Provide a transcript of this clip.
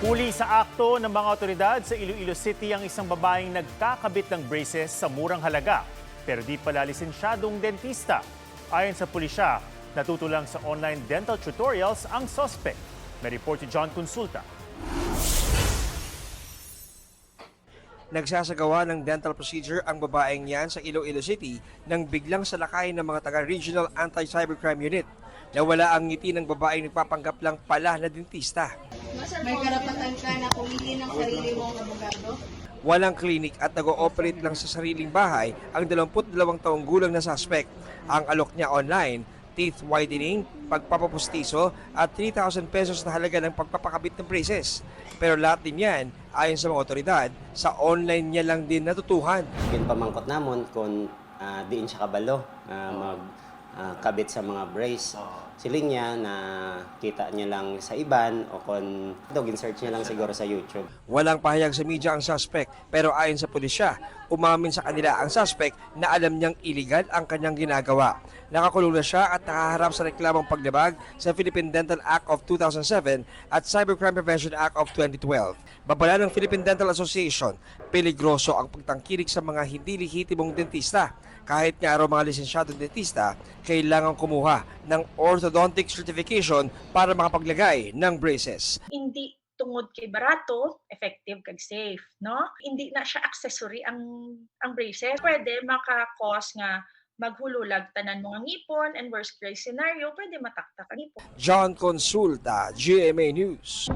Huli sa akto ng mga otoridad sa Iloilo City ang isang babaeng nagkakabit ng braces sa murang halaga pero di pala lisensyadong dentista. Ayon sa pulisya, natutulang sa online dental tutorials ang suspect. May report si John Consulta. Nagsasagawa ng dental procedure ang babaeng yan sa Iloilo City nang biglang salakayin ng mga taga-Regional Anti-Cybercrime Unit. Nawala ang ngiti ng babaeng nagpapanggap lang pala na dentista. May karapatan ka na pumili ng sarili mong abogado? Walang klinik at nag-ooperate lang sa sariling bahay ang 22 taong gulang na suspect. Ang alok niya online, teeth whitening, pagpapapustiso at 3,000 pesos na halaga ng pagpapakabit ng braces. Pero lahat din yan, ayon sa mga otoridad, sa online niya lang din natutuhan. Pamangkot namon kung diin siya kabalo magkabit sa mga brace. Siling niya na kita niya lang sa iban o kung search niya lang siguro sa YouTube. Walang pahayag sa media ang suspect pero ayon sa pulisya, umamin sa kanila ang suspect na alam niyang iligal ang kanyang ginagawa. Nakakulong na siya at nakaharap sa reklamong paglabag sa Philippine Dental Act of 2007 at Cybercrime Prevention Act of 2012. Babala ng Philippine Dental Association, peligroso ang pagtangkilik sa mga hindi lehitimong dentista. Kahit nga araw mga lisensyadong dentista, kailangan kumuha ng orthodontic certification para makapaglagay ng braces. Hindi tungod kay barato, effective kag safe, no? Hindi na siya accessory ang braces. Pwede maka-cause nga maghululag tanan mga ngipon and worst case scenario, pwede mataktak ang ngipon. John Consulta, GMA News.